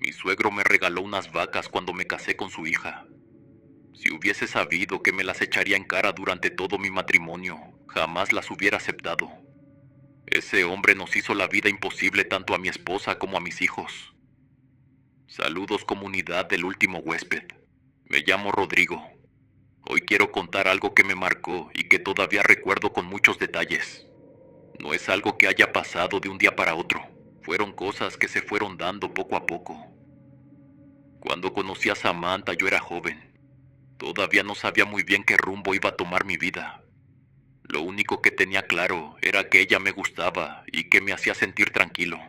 Mi suegro me regaló unas vacas cuando me casé con su hija. Si hubiese sabido que me las echaría en cara durante todo mi matrimonio, jamás las hubiera aceptado. Ese hombre nos hizo la vida imposible tanto a mi esposa como a mis hijos. Saludos, comunidad del último huésped. Me llamo Rodrigo. Hoy quiero contar algo que me marcó y que todavía recuerdo con muchos detalles. No es algo que haya pasado de un día para otro. Fueron cosas que se fueron dando poco a poco. Cuando conocí a Samantha yo era joven. Todavía no sabía muy bien qué rumbo iba a tomar mi vida. Lo único que tenía claro era que ella me gustaba y que me hacía sentir tranquilo.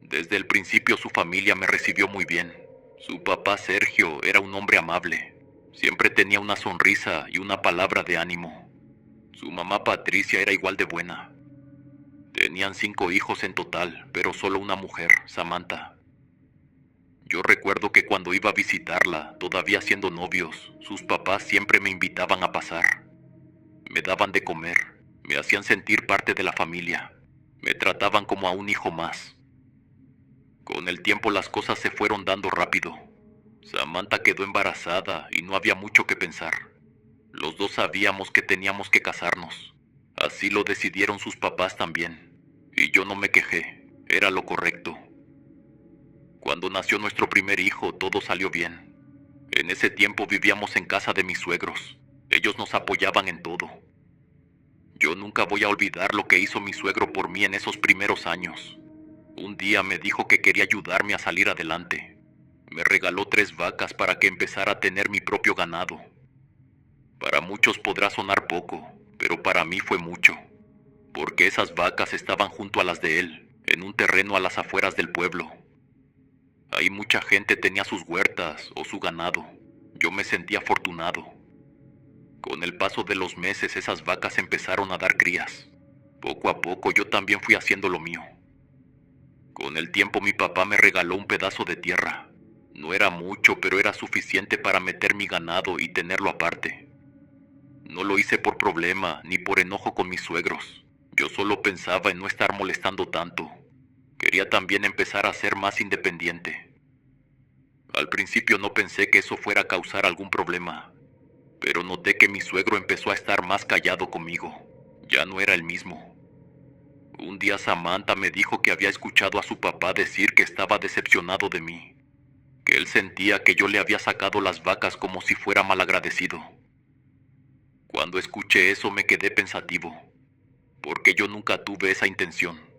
Desde el principio su familia me recibió muy bien. Su papá Sergio era un hombre amable. Siempre tenía una sonrisa y una palabra de ánimo. Su mamá Patricia era igual de buena. Tenían 5 hijos en total, pero solo una mujer, Samantha. Yo recuerdo que cuando iba a visitarla, todavía siendo novios, sus papás siempre me invitaban a pasar. Me daban de comer, me hacían sentir parte de la familia, me trataban como a un hijo más. Con el tiempo las cosas se fueron dando rápido. Samantha quedó embarazada y no había mucho que pensar. Los dos sabíamos que teníamos que casarnos. Así lo decidieron sus papás también. Y yo no me quejé, era lo correcto. Cuando nació nuestro primer hijo, todo salió bien. En ese tiempo vivíamos en casa de mis suegros. Ellos nos apoyaban en todo. Yo nunca voy a olvidar lo que hizo mi suegro por mí en esos primeros años. Un día me dijo que quería ayudarme a salir adelante. Me regaló 3 vacas para que empezara a tener mi propio ganado. Para muchos podrá sonar poco, pero para mí fue mucho, porque esas vacas estaban junto a las de él, en un terreno a las afueras del pueblo. Ahí mucha gente tenía sus huertas o su ganado. Yo me sentía afortunado. Con el paso de los meses esas vacas empezaron a dar crías. Poco a poco yo también fui haciendo lo mío. Con el tiempo mi papá me regaló un pedazo de tierra. No era mucho, pero era suficiente para meter mi ganado y tenerlo aparte. No lo hice por problema ni por enojo con mis suegros. Yo solo pensaba en no estar molestando tanto. Quería también empezar a ser más independiente. Al principio no pensé que eso fuera a causar algún problema, pero noté que mi suegro empezó a estar más callado conmigo. Ya no era el mismo. Un día Samantha me dijo que había escuchado a su papá decir que estaba decepcionado de mí, que él sentía que yo le había sacado las vacas como si fuera malagradecido. Cuando escuché eso me quedé pensativo, porque yo nunca tuve esa intención.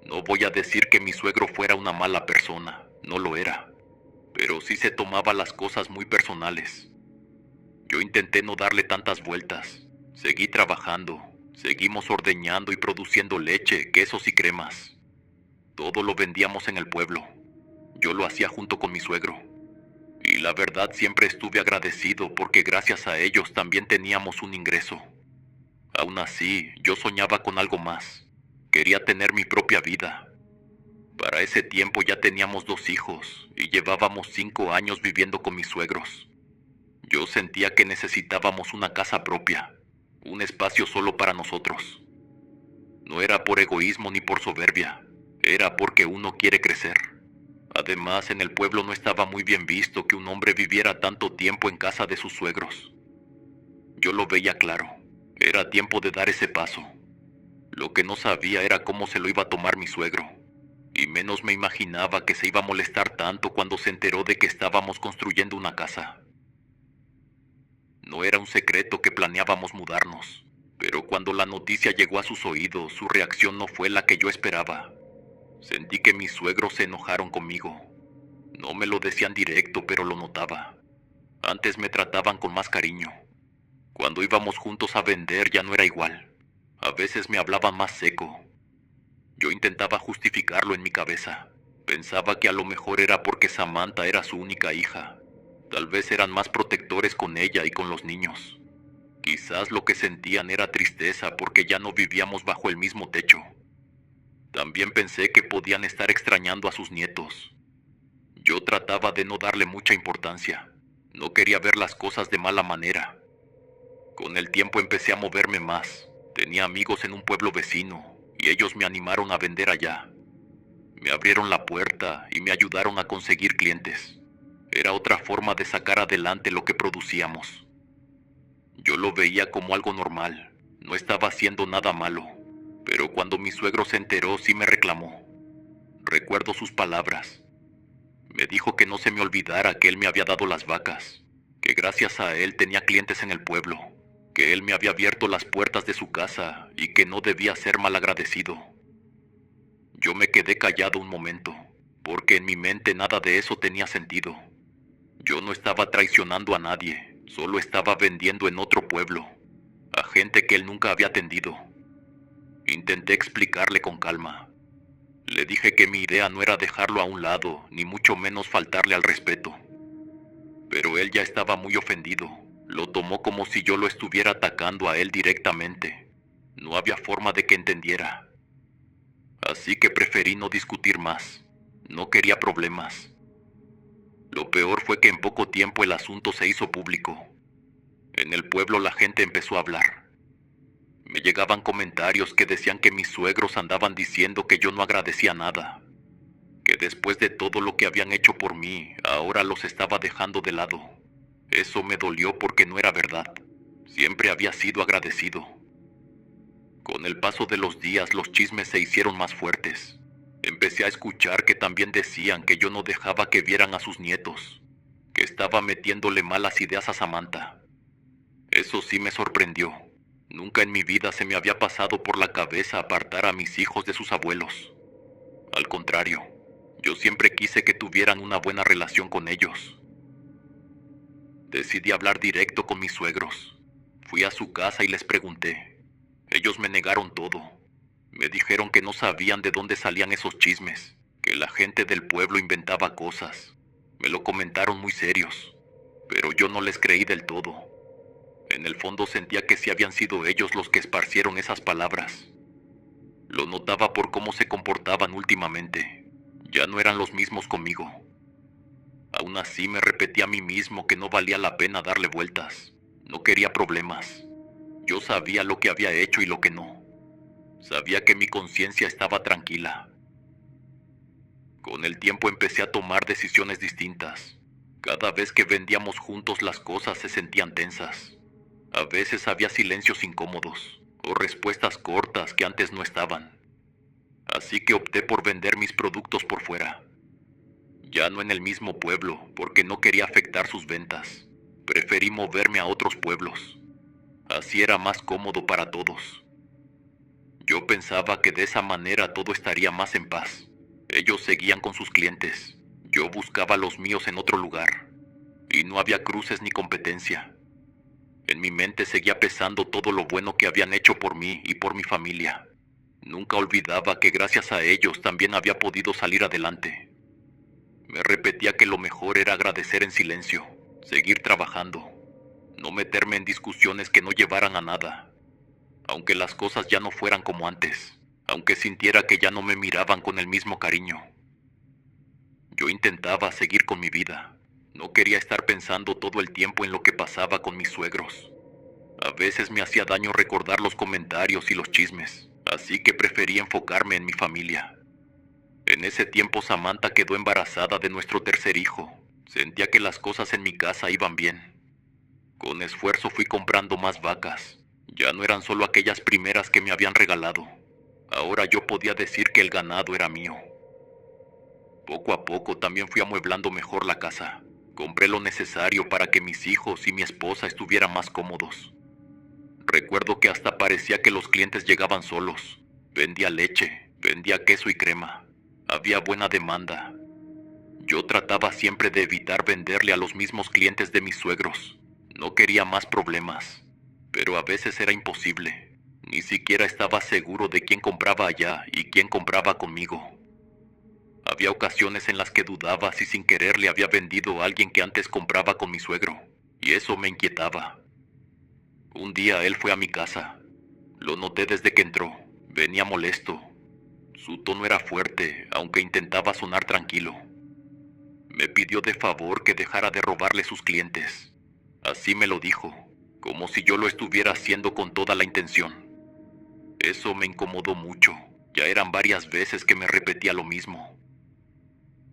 No voy a decir que mi suegro fuera una mala persona, no lo era, pero sí se tomaba las cosas muy personales. Yo intenté no darle tantas vueltas. Seguí trabajando, seguimos ordeñando y produciendo leche, quesos y cremas. Todo lo vendíamos en el pueblo. Yo lo hacía junto con mi suegro. Y la verdad siempre estuve agradecido porque gracias a ellos también teníamos un ingreso. Aún así, yo soñaba con algo más. Quería tener mi propia vida. Para ese tiempo ya teníamos 2 hijos y llevábamos 5 años viviendo con mis suegros. Yo sentía que necesitábamos una casa propia, un espacio solo para nosotros. No era por egoísmo ni por soberbia, era porque uno quiere crecer. Además, en el pueblo no estaba muy bien visto que un hombre viviera tanto tiempo en casa de sus suegros. Yo lo veía claro, era tiempo de dar ese paso. Lo que no sabía era cómo se lo iba a tomar mi suegro, y menos me imaginaba que se iba a molestar tanto cuando se enteró de que estábamos construyendo una casa. No era un secreto que planeábamos mudarnos, pero cuando la noticia llegó a sus oídos, su reacción no fue la que yo esperaba. Sentí que mis suegros se enojaron conmigo. No me lo decían directo, pero lo notaba. Antes me trataban con más cariño. Cuando íbamos juntos a vender ya no era igual. A veces me hablaban más seco. Yo intentaba justificarlo en mi cabeza. Pensaba que a lo mejor era porque Samantha era su única hija. Tal vez eran más protectores con ella y con los niños. Quizás lo que sentían era tristeza porque ya no vivíamos bajo el mismo techo. También pensé que podían estar extrañando a sus nietos. Yo trataba de no darle mucha importancia. No quería ver las cosas de mala manera. Con el tiempo empecé a moverme más. Tenía amigos en un pueblo vecino y ellos me animaron a vender allá. Me abrieron la puerta y me ayudaron a conseguir clientes. Era otra forma de sacar adelante lo que producíamos. Yo lo veía como algo normal, no estaba haciendo nada malo, pero cuando mi suegro se enteró sí me reclamó. Recuerdo sus palabras. Me dijo que no se me olvidara que él me había dado las vacas, que gracias a él tenía clientes en el pueblo, que él me había abierto las puertas de su casa y que no debía ser malagradecido. Yo me quedé callado un momento, porque en mi mente nada de eso tenía sentido. Yo no estaba traicionando a nadie, solo estaba vendiendo en otro pueblo, a gente que él nunca había atendido. Intenté explicarle con calma. Le dije que mi idea no era dejarlo a un lado, ni mucho menos faltarle al respeto. Pero él ya estaba muy ofendido. Lo tomó como si yo lo estuviera atacando a él directamente. No había forma de que entendiera. Así que preferí no discutir más. No quería problemas. Lo peor fue que en poco tiempo el asunto se hizo público. En el pueblo la gente empezó a hablar. Me llegaban comentarios que decían que mis suegros andaban diciendo que yo no agradecía nada, que después de todo lo que habían hecho por mí, ahora los estaba dejando de lado. Eso me dolió porque no era verdad. Siempre había sido agradecido. Con el paso de los días los chismes se hicieron más fuertes. Empecé a escuchar que también decían que yo no dejaba que vieran a sus nietos, que estaba metiéndole malas ideas a Samantha. Eso sí me sorprendió. Nunca en mi vida se me había pasado por la cabeza apartar a mis hijos de sus abuelos. Al contrario, yo siempre quise que tuvieran una buena relación con ellos. Decidí hablar directo con mis suegros. Fui a su casa y les pregunté. Ellos me negaron todo. Me dijeron que no sabían de dónde salían esos chismes, que la gente del pueblo inventaba cosas. Me lo comentaron muy serios, pero yo no les creí del todo. En el fondo sentía que sí habían sido ellos los que esparcieron esas palabras. Lo notaba por cómo se comportaban últimamente. Ya no eran los mismos conmigo. Aún así me repetí a mí mismo que no valía la pena darle vueltas. No quería problemas. Yo sabía lo que había hecho y lo que no. Sabía que mi conciencia estaba tranquila. Con el tiempo empecé a tomar decisiones distintas. Cada vez que vendíamos juntos las cosas se sentían tensas. A veces había silencios incómodos o respuestas cortas que antes no estaban. Así que opté por vender mis productos por fuera. Ya no en el mismo pueblo, porque no quería afectar sus ventas. Preferí moverme a otros pueblos. Así era más cómodo para todos. Yo pensaba que de esa manera todo estaría más en paz. Ellos seguían con sus clientes. Yo buscaba los míos en otro lugar. Y no había cruces ni competencia. En mi mente seguía pesando todo lo bueno que habían hecho por mí y por mi familia. Nunca olvidaba que gracias a ellos también había podido salir adelante. Me repetía que lo mejor era agradecer en silencio, seguir trabajando, no meterme en discusiones que no llevaran a nada. Aunque las cosas ya no fueran como antes, aunque sintiera que ya no me miraban con el mismo cariño. Yo intentaba seguir con mi vida. No quería estar pensando todo el tiempo en lo que pasaba con mis suegros. A veces me hacía daño recordar los comentarios y los chismes, así que preferí enfocarme en mi familia. En ese tiempo Samantha quedó embarazada de nuestro tercer hijo. Sentía que las cosas en mi casa iban bien. Con esfuerzo fui comprando más vacas. Ya no eran solo aquellas primeras que me habían regalado. Ahora yo podía decir que el ganado era mío. Poco a poco también fui amueblando mejor la casa. Compré lo necesario para que mis hijos y mi esposa estuvieran más cómodos. Recuerdo que hasta parecía que los clientes llegaban solos. Vendía leche, vendía queso y crema. Había buena demanda. Yo trataba siempre de evitar venderle a los mismos clientes de mis suegros. No quería más problemas, pero a veces era imposible. Ni siquiera estaba seguro de quién compraba allá y quién compraba conmigo. Había ocasiones en las que dudaba si sin querer le había vendido a alguien que antes compraba con mi suegro, y eso me inquietaba. Un día él fue a mi casa. Lo noté desde que entró. Venía molesto. Su tono era fuerte, aunque intentaba sonar tranquilo. Me pidió de favor que dejara de robarle sus clientes. Así me lo dijo, como si yo lo estuviera haciendo con toda la intención. Eso me incomodó mucho. Ya eran varias veces que me repetía lo mismo.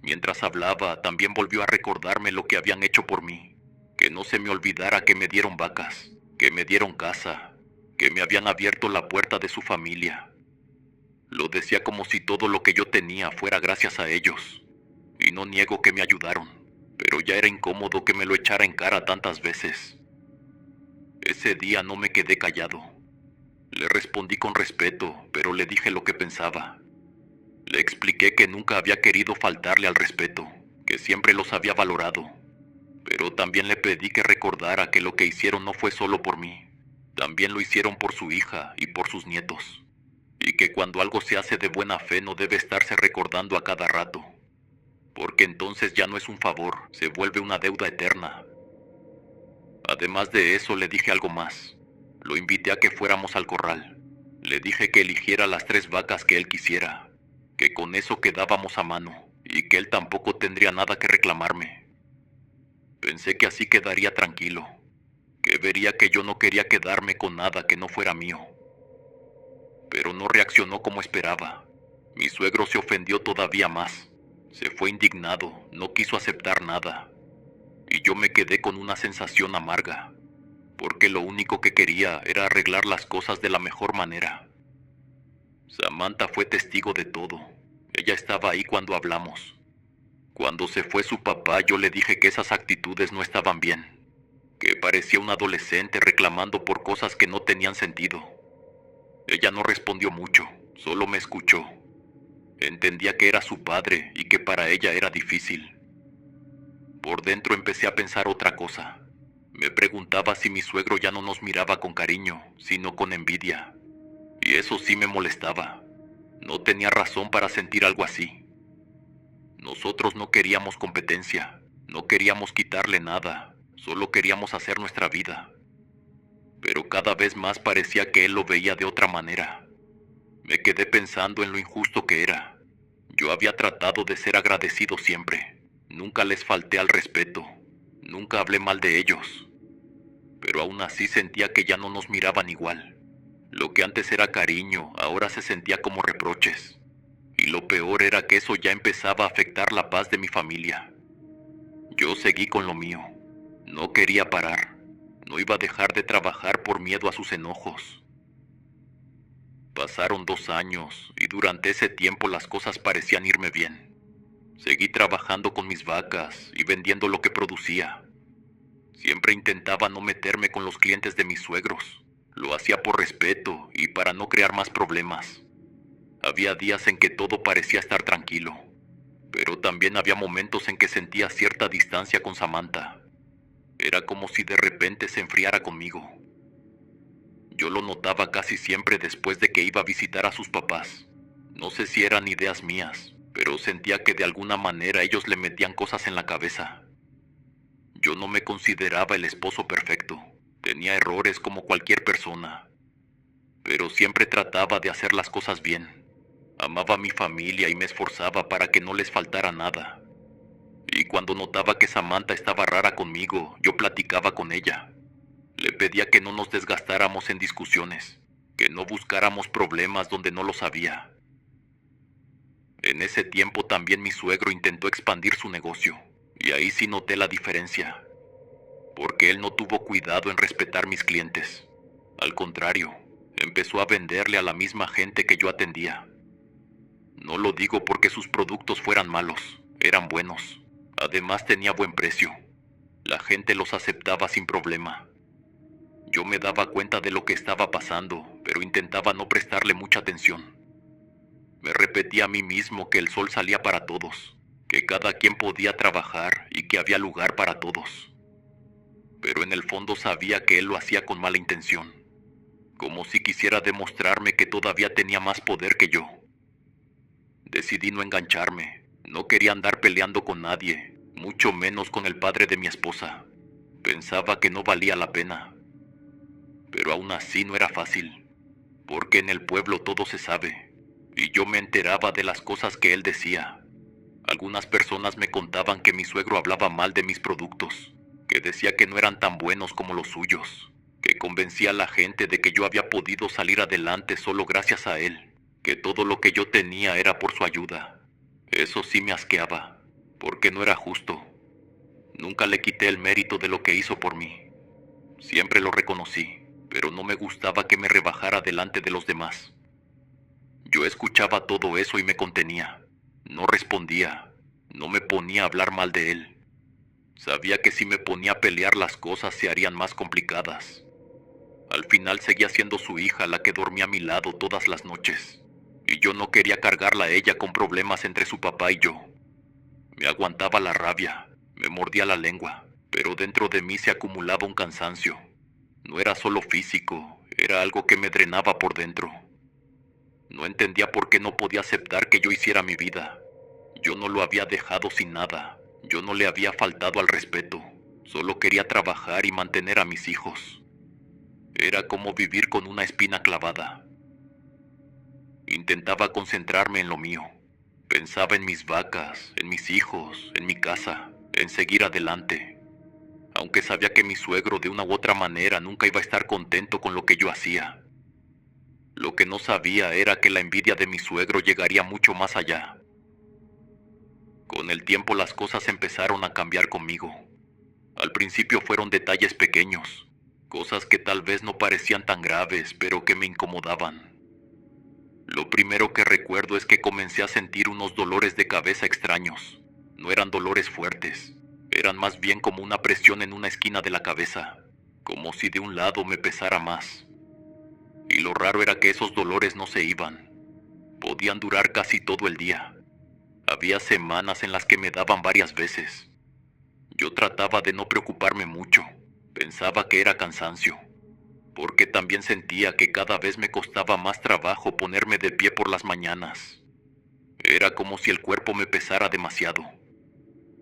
Mientras hablaba, también volvió a recordarme lo que habían hecho por mí. Que no se me olvidara que me dieron vacas, que me dieron casa, que me habían abierto la puerta de su familia. Lo decía como si todo lo que yo tenía fuera gracias a ellos. Y no niego que me ayudaron, pero ya era incómodo que me lo echara en cara tantas veces. Ese día no me quedé callado. Le respondí con respeto, pero le dije lo que pensaba. Le expliqué que nunca había querido faltarle al respeto, que siempre los había valorado. Pero también le pedí que recordara que lo que hicieron no fue solo por mí. También lo hicieron por su hija y por sus nietos. Y que cuando algo se hace de buena fe no debe estarse recordando a cada rato. Porque entonces ya no es un favor, se vuelve una deuda eterna. Además de eso le dije algo más. Lo invité a que fuéramos al corral. Le dije que eligiera las 3 vacas que él quisiera, que con eso quedábamos a mano, y que él tampoco tendría nada que reclamarme. Pensé que así quedaría tranquilo, que vería que yo no quería quedarme con nada que no fuera mío. Pero no reaccionó como esperaba. Mi suegro se ofendió todavía más. Se fue indignado, no quiso aceptar nada. Y yo me quedé con una sensación amarga, porque lo único que quería era arreglar las cosas de la mejor manera. Samantha fue testigo de todo. Ella estaba ahí cuando hablamos. Cuando se fue su papá, yo le dije que esas actitudes no estaban bien, que parecía un adolescente reclamando por cosas que no tenían sentido. Ella no respondió mucho, solo me escuchó. Entendía que era su padre y que para ella era difícil. Por dentro empecé a pensar otra cosa. Me preguntaba si mi suegro ya no nos miraba con cariño, sino con envidia. Y eso sí me molestaba. No tenía razón para sentir algo así. Nosotros no queríamos competencia, no queríamos quitarle nada, solo queríamos hacer nuestra vida. Pero cada vez más parecía que él lo veía de otra manera. Me quedé pensando en lo injusto que era. Yo había tratado de ser agradecido siempre. Nunca les falté al respeto. Nunca hablé mal de ellos. Pero aún así sentía que ya no nos miraban igual. Lo que antes era cariño, ahora se sentía como reproches. Y lo peor era que eso ya empezaba a afectar la paz de mi familia. Yo seguí con lo mío. No quería parar. No iba a dejar de trabajar por miedo a sus enojos. Pasaron 2 años y durante ese tiempo las cosas parecían irme bien. Seguí trabajando con mis vacas y vendiendo lo que producía. Siempre intentaba no meterme con los clientes de mis suegros. Lo hacía por respeto y para no crear más problemas. Había días en que todo parecía estar tranquilo, pero también había momentos en que sentía cierta distancia con Samantha. Era como si de repente se enfriara conmigo. Yo lo notaba casi siempre después de que iba a visitar a sus papás. No sé si eran ideas mías, pero sentía que de alguna manera ellos le metían cosas en la cabeza. Yo no me consideraba el esposo perfecto. Tenía errores como cualquier persona, pero siempre trataba de hacer las cosas bien. Amaba a mi familia y me esforzaba para que no les faltara nada. Y cuando notaba que Samantha estaba rara conmigo, yo platicaba con ella. Le pedía que no nos desgastáramos en discusiones, que no buscáramos problemas donde no los había. En ese tiempo también mi suegro intentó expandir su negocio, y ahí sí noté la diferencia, porque él no tuvo cuidado en respetar mis clientes. Al contrario, empezó a venderle a la misma gente que yo atendía. No lo digo porque sus productos fueran malos, eran buenos. Además tenía buen precio. La gente los aceptaba sin problema. Yo me daba cuenta de lo que estaba pasando, pero intentaba no prestarle mucha atención. Me repetía a mí mismo que el sol salía para todos, que cada quien podía trabajar y que había lugar para todos. Pero en el fondo sabía que él lo hacía con mala intención, como si quisiera demostrarme que todavía tenía más poder que yo. Decidí no engancharme. No quería andar peleando con nadie, mucho menos con el padre de mi esposa. Pensaba que no valía la pena. Pero aún así no era fácil, porque en el pueblo todo se sabe, y yo me enteraba de las cosas que él decía. Algunas personas me contaban que mi suegro hablaba mal de mis productos, que decía que no eran tan buenos como los suyos, que convencía a la gente de que yo había podido salir adelante solo gracias a él, que todo lo que yo tenía era por su ayuda. Eso sí me asqueaba, porque no era justo. Nunca le quité el mérito de lo que hizo por mí. Siempre lo reconocí, pero no me gustaba que me rebajara delante de los demás. Yo escuchaba todo eso y me contenía. No respondía, no me ponía a hablar mal de él. Sabía que si me ponía a pelear las cosas se harían más complicadas. Al final seguía siendo su hija la que dormía a mi lado todas las noches, y yo no quería cargarla a ella con problemas entre su papá y yo. Me aguantaba la rabia, me mordía la lengua, pero dentro de mí se acumulaba un cansancio. No era solo físico, era algo que me drenaba por dentro. No entendía por qué no podía aceptar que yo hiciera mi vida. Yo no lo había dejado sin nada, yo no le había faltado al respeto, solo quería trabajar y mantener a mis hijos. Era como vivir con una espina clavada. Intentaba concentrarme en lo mío. Pensaba en mis vacas, en mis hijos, en mi casa, en seguir adelante. Aunque sabía que mi suegro de una u otra manera nunca iba a estar contento con lo que yo hacía. Lo que no sabía era que la envidia de mi suegro llegaría mucho más allá. Con el tiempo las cosas empezaron a cambiar conmigo. Al principio fueron detalles pequeños, cosas que tal vez no parecían tan graves, pero que me incomodaban. Lo primero que recuerdo es que comencé a sentir unos dolores de cabeza extraños. No eran dolores fuertes, eran más bien como una presión en una esquina de la cabeza, como si de un lado me pesara más. Y lo raro era que esos dolores no se iban. Podían durar casi todo el día. Había semanas en las que me daban varias veces. Yo trataba de no preocuparme mucho. Pensaba que era cansancio, porque también sentía que cada vez me costaba más trabajo ponerme de pie por las mañanas. Era como si el cuerpo me pesara demasiado.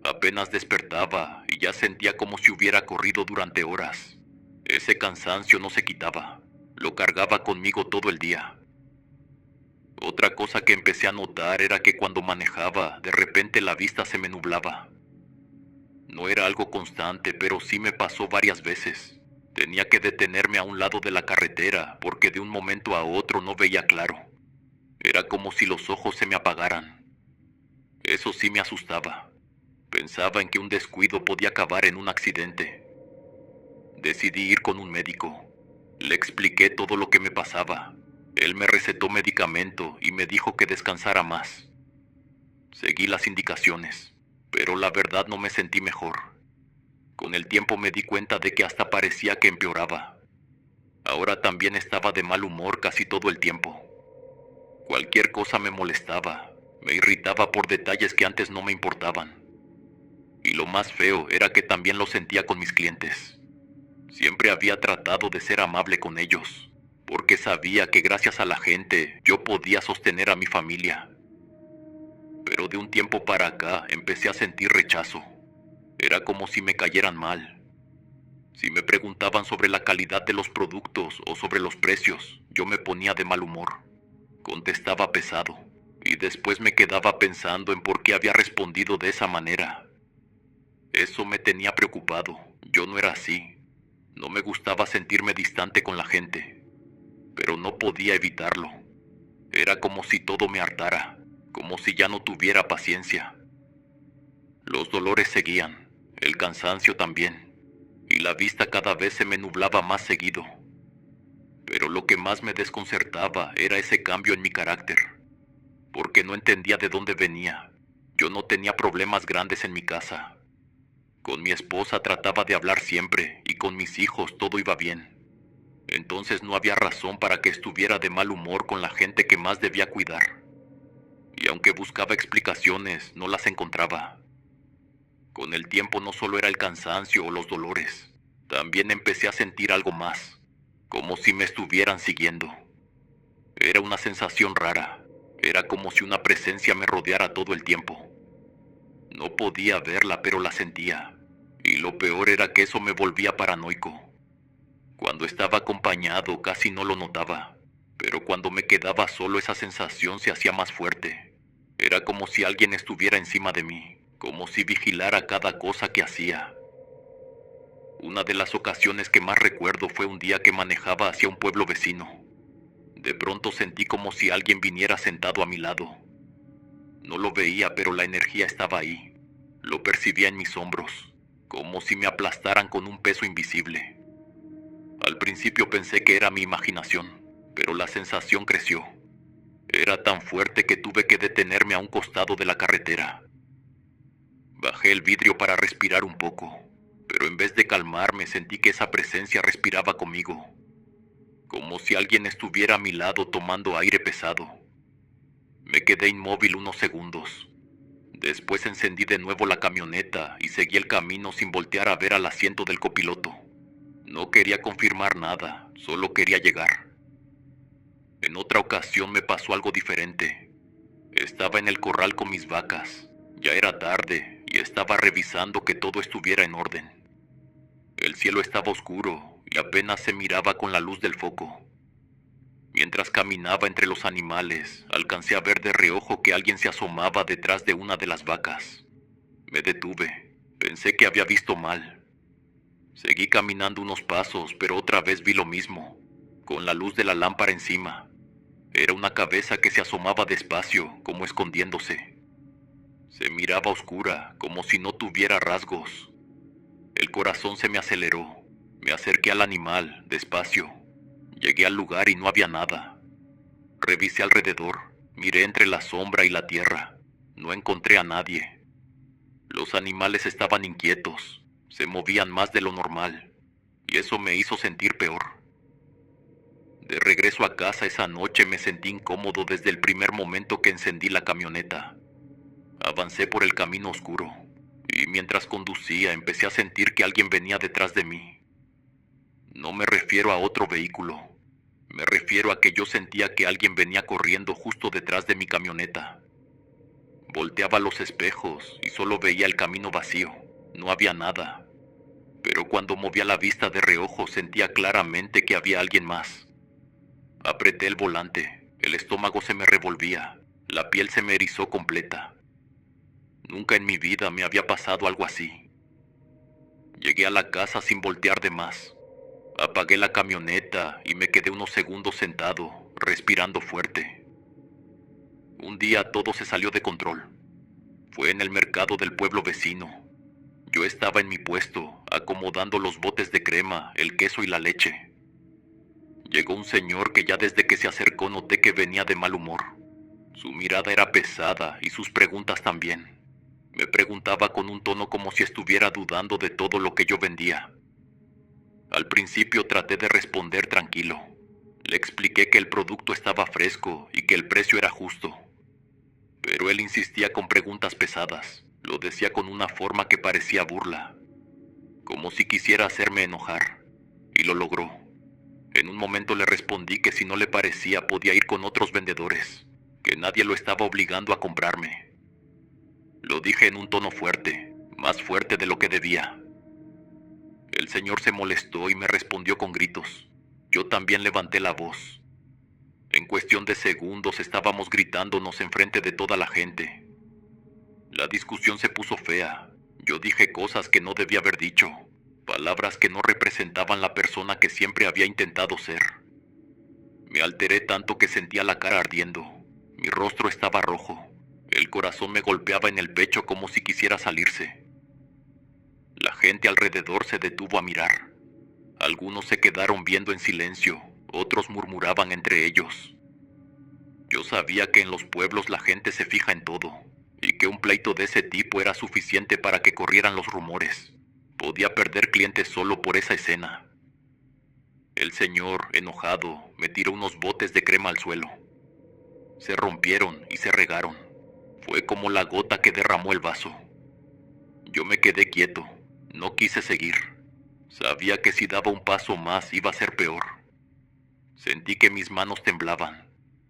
Apenas despertaba y ya sentía como si hubiera corrido durante horas. Ese cansancio no se quitaba. Lo cargaba conmigo todo el día. Otra cosa que empecé a notar era que cuando manejaba, de repente la vista se me nublaba. No era algo constante, pero sí me pasó varias veces. Tenía que detenerme a un lado de la carretera, porque de un momento a otro no veía claro. Era como si los ojos se me apagaran. Eso sí me asustaba. Pensaba en que un descuido podía acabar en un accidente. Decidí ir con un médico. Le expliqué todo lo que me pasaba. Él me recetó medicamento y me dijo que descansara más. Seguí las indicaciones, pero la verdad no me sentí mejor. Con el tiempo me di cuenta de que hasta parecía que empeoraba. Ahora también estaba de mal humor casi todo el tiempo. Cualquier cosa me molestaba, me irritaba por detalles que antes no me importaban. Y lo más feo era que también lo sentía con mis clientes. Siempre había tratado de ser amable con ellos, porque sabía que gracias a la gente yo podía sostener a mi familia. Pero de un tiempo para acá empecé a sentir rechazo. Era como si me cayeran mal. Si me preguntaban sobre la calidad de los productos o sobre los precios, yo me ponía de mal humor. Contestaba pesado, y después me quedaba pensando en por qué había respondido de esa manera. Eso me tenía preocupado. Yo no era así. No me gustaba sentirme distante con la gente, pero no podía evitarlo. Era como si todo me hartara, como si ya no tuviera paciencia. Los dolores seguían, el cansancio también, y la vista cada vez se me nublaba más seguido. Pero lo que más me desconcertaba era ese cambio en mi carácter, porque no entendía de dónde venía. Yo no tenía problemas grandes en mi casa. Con mi esposa trataba de hablar siempre, y con mis hijos todo iba bien. Entonces no había razón para que estuviera de mal humor con la gente que más debía cuidar. Y aunque buscaba explicaciones, no las encontraba. Con el tiempo no solo era el cansancio o los dolores, también empecé a sentir algo más, como si me estuvieran siguiendo. Era una sensación rara, era como si una presencia me rodeara todo el tiempo. No podía verla, pero la sentía, y lo peor era que eso me volvía paranoico. Cuando estaba acompañado casi no lo notaba, pero cuando me quedaba solo esa sensación se hacía más fuerte. Era como si alguien estuviera encima de mí, como si vigilara cada cosa que hacía. Una de las ocasiones que más recuerdo fue un día que manejaba hacia un pueblo vecino. De pronto sentí como si alguien viniera sentado a mi lado. No lo veía, pero la energía estaba ahí. Lo percibía en mis hombros, como si me aplastaran con un peso invisible. Al principio pensé que era mi imaginación, pero la sensación creció. Era tan fuerte que tuve que detenerme a un costado de la carretera. Bajé el vidrio para respirar un poco, pero en vez de calmarme sentí que esa presencia respiraba conmigo, como si alguien estuviera a mi lado tomando aire pesado. Me quedé inmóvil unos segundos. Después encendí de nuevo la camioneta y seguí el camino sin voltear a ver al asiento del copiloto. No quería confirmar nada, solo quería llegar. En otra ocasión me pasó algo diferente. Estaba en el corral con mis vacas. Ya era tarde y estaba revisando que todo estuviera en orden. El cielo estaba oscuro y apenas se miraba con la luz del foco. Mientras caminaba entre los animales, alcancé a ver de reojo que alguien se asomaba detrás de una de las vacas. Me detuve. Pensé que había visto mal. Seguí caminando unos pasos, pero otra vez vi lo mismo, con la luz de la lámpara encima. Era una cabeza que se asomaba despacio, como escondiéndose. Se miraba oscura, como si no tuviera rasgos. El corazón se me aceleró. Me acerqué al animal, despacio. Llegué al lugar y no había nada. Revisé alrededor, miré entre la sombra y la tierra. No encontré a nadie. Los animales estaban inquietos, se movían más de lo normal, y eso me hizo sentir peor. De regreso a casa esa noche me sentí incómodo desde el primer momento que encendí la camioneta. Avancé por el camino oscuro, y mientras conducía empecé a sentir que alguien venía detrás de mí. No me refiero a otro vehículo, me refiero a que yo sentía que alguien venía corriendo justo detrás de mi camioneta. Volteaba los espejos y solo veía el camino vacío, no había nada. Pero cuando movía la vista de reojo sentía claramente que había alguien más. Apreté el volante, el estómago se me revolvía, la piel se me erizó completa. Nunca en mi vida me había pasado algo así. Llegué a la casa sin voltear de más. Apagué la camioneta y me quedé unos segundos sentado, respirando fuerte. Un día todo se salió de control. Fue en el mercado del pueblo vecino. Yo estaba en mi puesto, acomodando los botes de crema, el queso y la leche. Llegó un señor que ya desde que se acercó noté que venía de mal humor. Su mirada era pesada y sus preguntas también. Me preguntaba con un tono como si estuviera dudando de todo lo que yo vendía. Al principio traté de responder tranquilo. Le expliqué que el producto estaba fresco y que el precio era justo. Pero él insistía con preguntas pesadas. Lo decía con una forma que parecía burla, como si quisiera hacerme enojar, y lo logró. En un momento le respondí que si no le parecía podía ir con otros vendedores, que nadie lo estaba obligando a comprarme. Lo dije en un tono fuerte, más fuerte de lo que debía. El señor se molestó y me respondió con gritos. Yo también levanté la voz. En cuestión de segundos estábamos gritándonos enfrente de toda la gente. La discusión se puso fea. Yo dije cosas que no debía haber dicho, palabras que no representaban la persona que siempre había intentado ser. Me alteré tanto que sentía la cara ardiendo. Mi rostro estaba rojo. El corazón me golpeaba en el pecho como si quisiera salirse. La gente alrededor se detuvo a mirar. Algunos se quedaron viendo en silencio, otros murmuraban entre ellos. Yo sabía que en los pueblos la gente se fija en todo, y que un pleito de ese tipo era suficiente para que corrieran los rumores. Podía perder clientes solo por esa escena. El señor, enojado, me tiró unos botes de crema al suelo. Se rompieron y se regaron. Fue como la gota que derramó el vaso. Yo me quedé quieto, no quise seguir. Sabía que si daba un paso más iba a ser peor. Sentí que mis manos temblaban,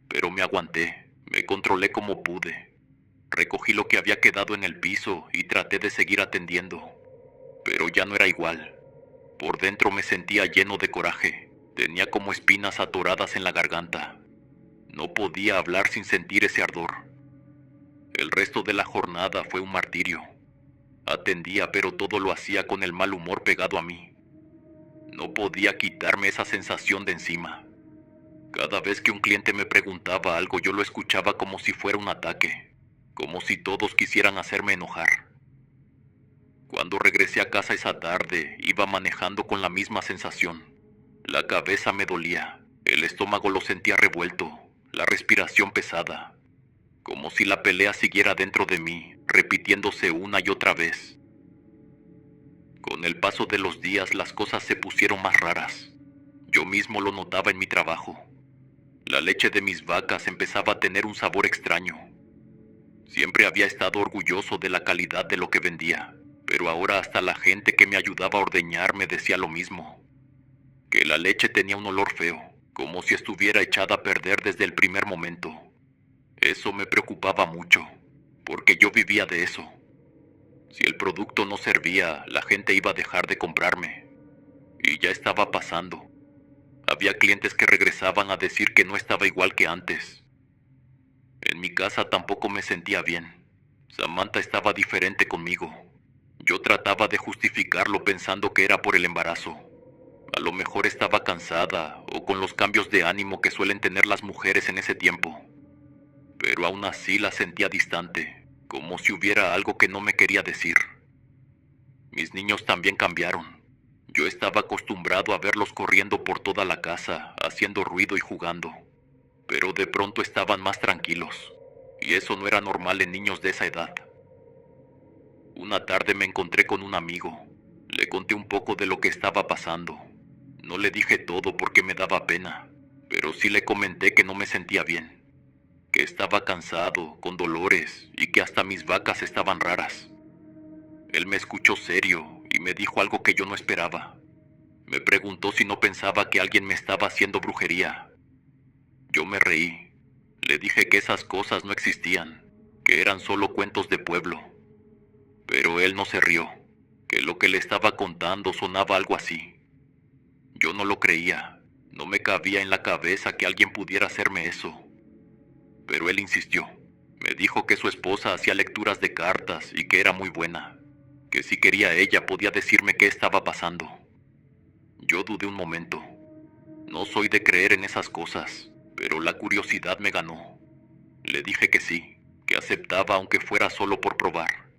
pero me aguanté, me controlé como pude. Recogí lo que había quedado en el piso y traté de seguir atendiendo, pero ya no era igual. Por dentro me sentía lleno de coraje, tenía como espinas atoradas en la garganta. No podía hablar sin sentir ese ardor. El resto de la jornada fue un martirio. Atendía, pero todo lo hacía con el mal humor pegado a mí. No podía quitarme esa sensación de encima. Cada vez que un cliente me preguntaba algo, yo lo escuchaba como si fuera un ataque, como si todos quisieran hacerme enojar. Cuando regresé a casa esa tarde, iba manejando con la misma sensación. La cabeza me dolía, el estómago lo sentía revuelto, la respiración pesada, como si la pelea siguiera dentro de mí, repitiéndose una y otra vez. Con el paso de los días, las cosas se pusieron más raras. Yo mismo lo notaba en mi trabajo. La leche de mis vacas empezaba a tener un sabor extraño. Siempre había estado orgulloso de la calidad de lo que vendía, pero ahora hasta la gente que me ayudaba a ordeñar me decía lo mismo, que la leche tenía un olor feo, como si estuviera echada a perder desde el primer momento. Eso me preocupaba mucho, porque yo vivía de eso. Si el producto no servía, la gente iba a dejar de comprarme. Y ya estaba pasando. Había clientes que regresaban a decir que no estaba igual que antes. En mi casa tampoco me sentía bien. Samantha estaba diferente conmigo. Yo trataba de justificarlo pensando que era por el embarazo. A lo mejor estaba cansada o con los cambios de ánimo que suelen tener las mujeres en ese tiempo. Pero aún así la sentía distante, como si hubiera algo que no me quería decir. Mis niños también cambiaron. Yo estaba acostumbrado a verlos corriendo por toda la casa, haciendo ruido y jugando. Pero de pronto estaban más tranquilos, y eso no era normal en niños de esa edad. Una tarde me encontré con un amigo. Le conté un poco de lo que estaba pasando. No le dije todo porque me daba pena, pero sí le comenté que no me sentía bien, que estaba cansado, con dolores, y que hasta mis vacas estaban raras. Él me escuchó serio y me dijo algo que yo no esperaba. Me preguntó si no pensaba que alguien me estaba haciendo brujería. Yo me reí. Le dije que esas cosas no existían, que eran solo cuentos de pueblo. Pero él no se rió, que lo que le estaba contando sonaba algo así. Yo no lo creía, no me cabía en la cabeza que alguien pudiera hacerme eso. Pero él insistió. Me dijo que su esposa hacía lecturas de cartas y que era muy buena, que si quería ella podía decirme qué estaba pasando. Yo dudé un momento. No soy de creer en esas cosas, pero la curiosidad me ganó. Le dije que sí, que aceptaba aunque fuera solo por probar.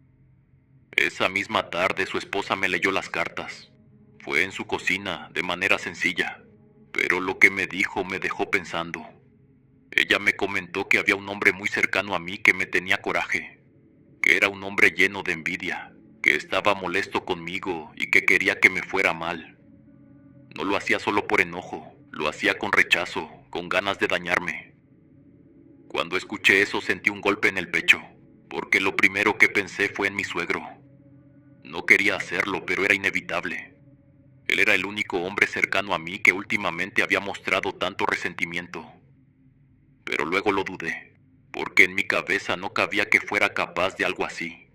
Esa misma tarde su esposa me leyó las cartas. Fue en su cocina, de manera sencilla, pero lo que me dijo me dejó pensando. Ella me comentó que había un hombre muy cercano a mí que me tenía coraje, que era un hombre lleno de envidia, que estaba molesto conmigo y que quería que me fuera mal. No lo hacía solo por enojo, lo hacía con rechazo, con ganas de dañarme. Cuando escuché eso sentí un golpe en el pecho, porque lo primero que pensé fue en mi suegro. No quería hacerlo, pero era inevitable. Él era el único hombre cercano a mí que últimamente había mostrado tanto resentimiento. Pero luego lo dudé, porque en mi cabeza no cabía que fuera capaz de algo así.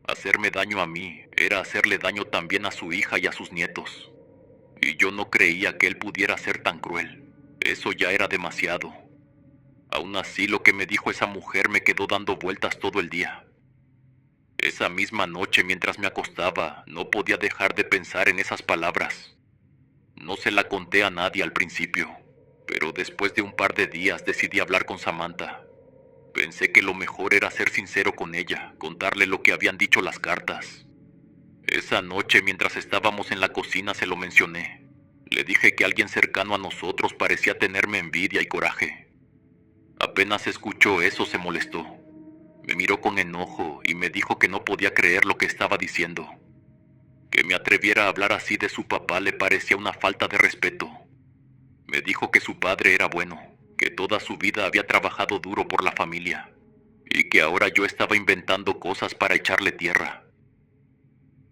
Hacerme daño a mí era hacerle daño también a su hija y a sus nietos. Y yo no creía que él pudiera ser tan cruel. Eso ya era demasiado. Aún así, lo que me dijo esa mujer me quedó dando vueltas todo el día. Esa misma noche, mientras me acostaba, no podía dejar de pensar en esas palabras. No se la conté a nadie al principio, pero después de un par de días decidí hablar con Samantha. Pensé que lo mejor era ser sincero con ella, contarle lo que habían dicho las cartas. Esa noche, mientras estábamos en la cocina, se lo mencioné. Le dije que alguien cercano a nosotros parecía tenerme envidia y coraje. Apenas escuchó eso, se molestó. Me miró con enojo y me dijo que no podía creer lo que estaba diciendo. Que me atreviera a hablar así de su papá le parecía una falta de respeto. Me dijo que su padre era bueno, que toda su vida había trabajado duro por la familia, y que ahora yo estaba inventando cosas para echarle tierra.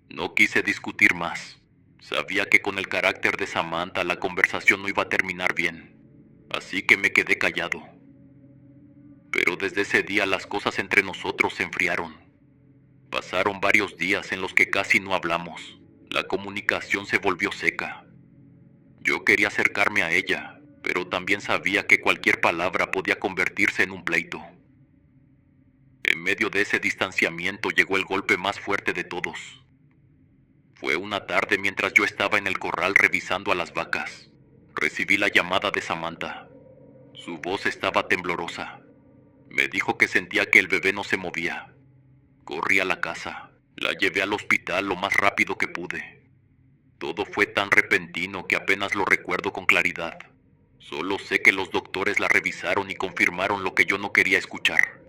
No quise discutir más. Sabía que con el carácter de Samantha la conversación no iba a terminar bien, así que me quedé callado. Pero desde ese día las cosas entre nosotros se enfriaron. Pasaron varios días en los que casi no hablamos. La comunicación se volvió seca. Yo quería acercarme a ella, pero también sabía que cualquier palabra podía convertirse en un pleito. En medio de ese distanciamiento llegó el golpe más fuerte de todos. Fue una tarde mientras yo estaba en el corral revisando a las vacas. Recibí la llamada de Samantha. Su voz estaba temblorosa. Me dijo que sentía que el bebé no se movía. Corrí a la casa. La llevé al hospital lo más rápido que pude. Todo fue tan repentino que apenas lo recuerdo con claridad. Solo sé que los doctores la revisaron y confirmaron lo que yo no quería escuchar.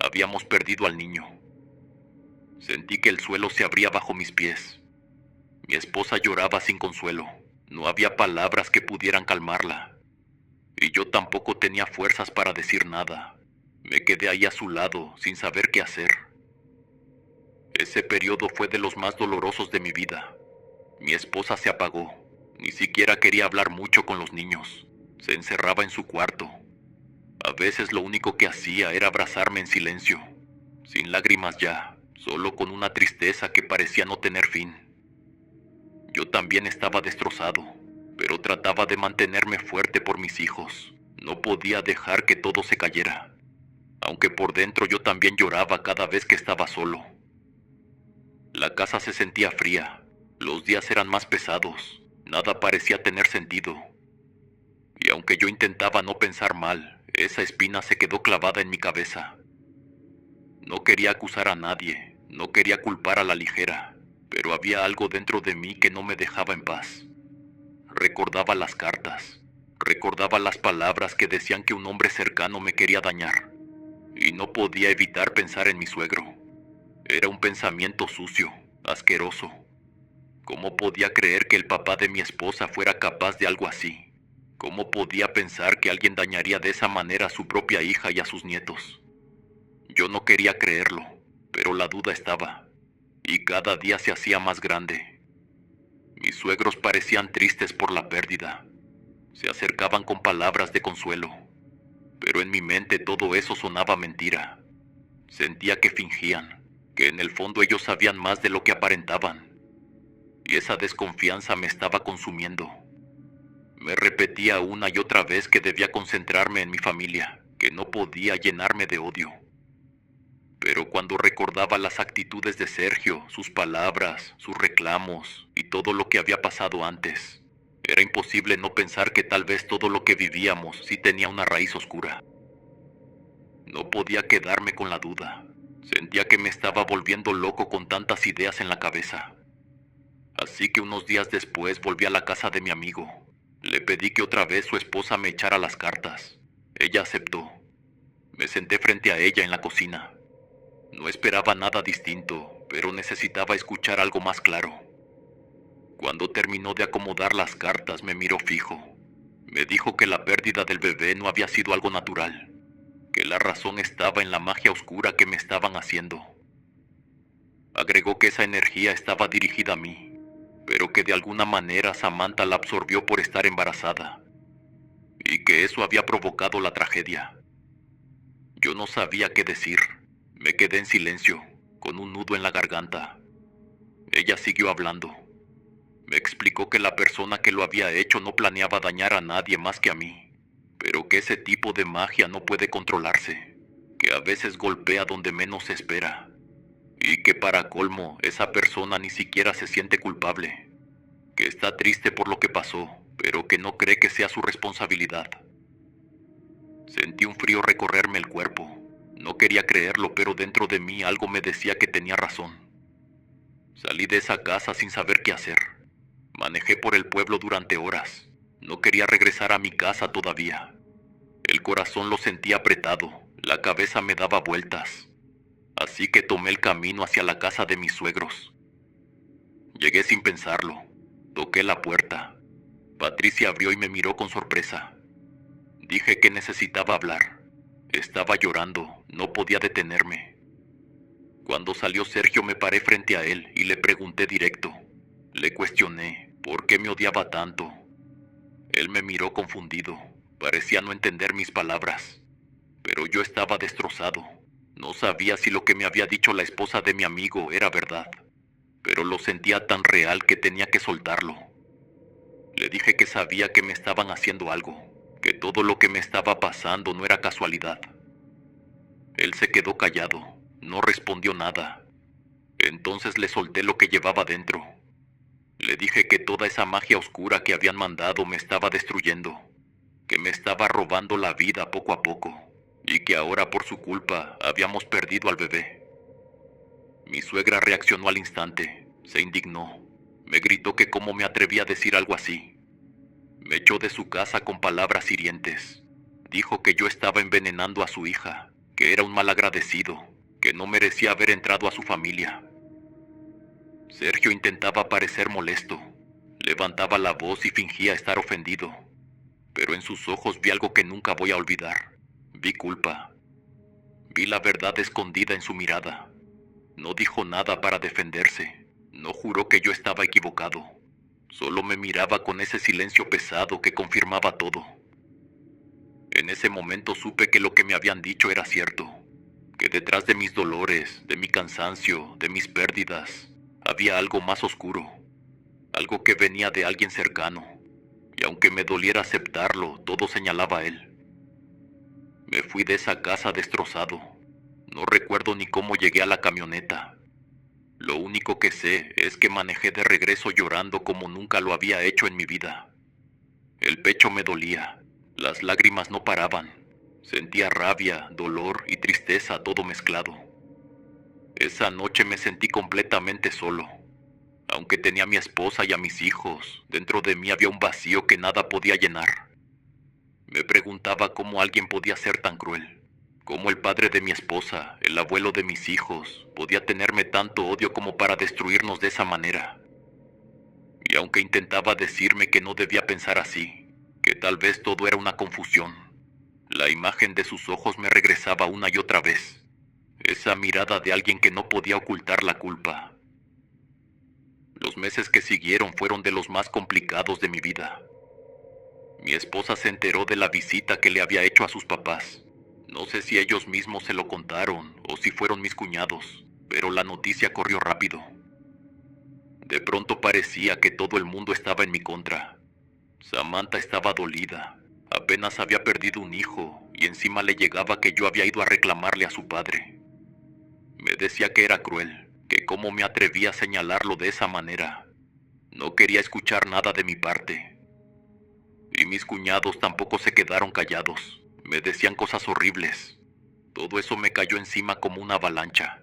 Habíamos perdido al niño. Sentí que el suelo se abría bajo mis pies. Mi esposa lloraba sin consuelo. No había palabras que pudieran calmarla. Y yo tampoco tenía fuerzas para decir nada. Me quedé ahí a su lado, sin saber qué hacer. Ese periodo fue de los más dolorosos de mi vida. Mi esposa se apagó. Ni siquiera quería hablar mucho con los niños. Se encerraba en su cuarto. A veces lo único que hacía era abrazarme en silencio, sin lágrimas ya, solo con una tristeza que parecía no tener fin. Yo también estaba destrozado, pero trataba de mantenerme fuerte por mis hijos. No podía dejar que todo se cayera, aunque por dentro yo también lloraba cada vez que estaba solo. La casa se sentía fría, los días eran más pesados, nada parecía tener sentido. Y aunque yo intentaba no pensar mal, esa espina se quedó clavada en mi cabeza. No quería acusar a nadie, no quería culpar a la ligera, pero había algo dentro de mí que no me dejaba en paz. Recordaba las cartas, recordaba las palabras que decían que un hombre cercano me quería dañar, y no podía evitar pensar en mi suegro. Era un pensamiento sucio, asqueroso. ¿Cómo podía creer que el papá de mi esposa fuera capaz de algo así? ¿Cómo podía pensar que alguien dañaría de esa manera a su propia hija y a sus nietos? Yo no quería creerlo, pero la duda estaba, y cada día se hacía más grande. Mis suegros parecían tristes por la pérdida. Se acercaban con palabras de consuelo, pero en mi mente todo eso sonaba mentira. Sentía que fingían, que en el fondo ellos sabían más de lo que aparentaban, y esa desconfianza me estaba consumiendo. Me repetía una y otra vez que debía concentrarme en mi familia, que no podía llenarme de odio. Pero cuando recordaba las actitudes de Sergio, sus palabras, sus reclamos y todo lo que había pasado antes, era imposible no pensar que tal vez todo lo que vivíamos sí tenía una raíz oscura. No podía quedarme con la duda. Sentía que me estaba volviendo loco con tantas ideas en la cabeza. Así que unos días después volví a la casa de mi amigo. Le pedí que otra vez su esposa me echara las cartas. Ella aceptó. Me senté frente a ella en la cocina. No esperaba nada distinto, pero necesitaba escuchar algo más claro. Cuando terminó de acomodar las cartas, me miró fijo. Me dijo que la pérdida del bebé no había sido algo natural, que la razón estaba en la magia oscura que me estaban haciendo. Agregó que esa energía estaba dirigida a mí, pero que de alguna manera Samantha la absorbió por estar embarazada, y que eso había provocado la tragedia. Yo no sabía qué decir. Me quedé en silencio, con un nudo en la garganta. Ella siguió hablando. Me explicó que la persona que lo había hecho no planeaba dañar a nadie más que a mí, pero que ese tipo de magia no puede controlarse, que a veces golpea donde menos se espera, y que para colmo esa persona ni siquiera se siente culpable, que está triste por lo que pasó, pero que no cree que sea su responsabilidad. Sentí un frío recorrerme el cuerpo. No quería creerlo, pero dentro de mí algo me decía que tenía razón. Salí de esa casa sin saber qué hacer. Manejé por el pueblo durante horas. No quería regresar a mi casa todavía. El corazón lo sentía apretado, la cabeza me daba vueltas. Así que tomé el camino hacia la casa de mis suegros. Llegué sin pensarlo. Toqué la puerta. Patricia abrió y me miró con sorpresa. Dije que necesitaba hablar. Estaba llorando, no podía detenerme. Cuando salió Sergio me paré frente a él y le pregunté directo. Le cuestioné por qué me odiaba tanto. Él me miró confundido, parecía no entender mis palabras. Pero yo estaba destrozado. No sabía si lo que me había dicho la esposa de mi amigo era verdad, pero lo sentía tan real que tenía que soltarlo. Le dije que sabía que me estaban haciendo algo, que todo lo que me estaba pasando no era casualidad. Él se quedó callado, no respondió nada. Entonces le solté lo que llevaba dentro. Le dije que toda esa magia oscura que habían mandado me estaba destruyendo, que me estaba robando la vida poco a poco, y que ahora por su culpa habíamos perdido al bebé. Mi suegra reaccionó al instante, se indignó, me gritó que cómo me atrevía a decir algo así. Me echó de su casa con palabras hirientes. Dijo que yo estaba envenenando a su hija, que era un malagradecido, que no merecía haber entrado a su familia. Sergio intentaba parecer molesto, levantaba la voz y fingía estar ofendido, pero en sus ojos vi algo que nunca voy a olvidar. Vi culpa. Vi la verdad escondida en su mirada. No dijo nada para defenderse, no juró que yo estaba equivocado. Solo me miraba con ese silencio pesado que confirmaba todo. En ese momento supe que lo que me habían dicho era cierto, que detrás de mis dolores, de mi cansancio, de mis pérdidas, había algo más oscuro, algo que venía de alguien cercano, y aunque me doliera aceptarlo, todo señalaba a él. Me fui de esa casa destrozado. No recuerdo ni cómo llegué a la camioneta. Lo único que sé es que manejé de regreso llorando como nunca lo había hecho en mi vida. El pecho me dolía, las lágrimas no paraban. Sentía rabia, dolor y tristeza todo mezclado. Esa noche me sentí completamente solo. Aunque tenía a mi esposa y a mis hijos, dentro de mí había un vacío que nada podía llenar. Me preguntaba cómo alguien podía ser tan cruel, cómo el padre de mi esposa, el abuelo de mis hijos, podía tenerme tanto odio como para destruirnos de esa manera. Y aunque intentaba decirme que no debía pensar así, que tal vez todo era una confusión, la imagen de sus ojos me regresaba una y otra vez. Esa mirada de alguien que no podía ocultar la culpa. Los meses que siguieron fueron de los más complicados de mi vida. Mi esposa se enteró de la visita que le había hecho a sus papás. No sé si ellos mismos se lo contaron o si fueron mis cuñados, pero la noticia corrió rápido. De pronto parecía que todo el mundo estaba en mi contra. Samantha estaba dolida. Apenas había perdido un hijo y encima le llegaba que yo había ido a reclamarle a su padre. Me decía que era cruel, que cómo me atrevía a señalarlo de esa manera. No quería escuchar nada de mi parte. Y mis cuñados tampoco se quedaron callados. Me decían cosas horribles. Todo eso me cayó encima como una avalancha.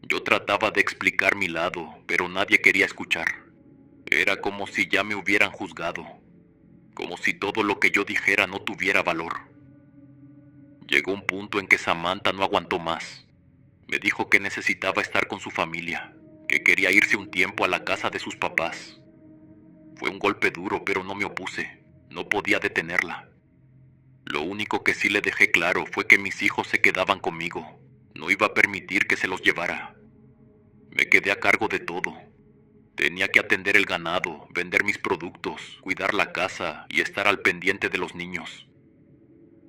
Yo trataba de explicar mi lado, pero nadie quería escuchar. Era como si ya me hubieran juzgado. Como si todo lo que yo dijera no tuviera valor. Llegó un punto en que Samantha no aguantó más. Me dijo que necesitaba estar con su familia, que quería irse un tiempo a la casa de sus papás. Fue un golpe duro, pero no me opuse. No podía detenerla. Lo único que sí le dejé claro fue que mis hijos se quedaban conmigo. No iba a permitir que se los llevara. Me quedé a cargo de todo. Tenía que atender el ganado, vender mis productos, cuidar la casa y estar al pendiente de los niños.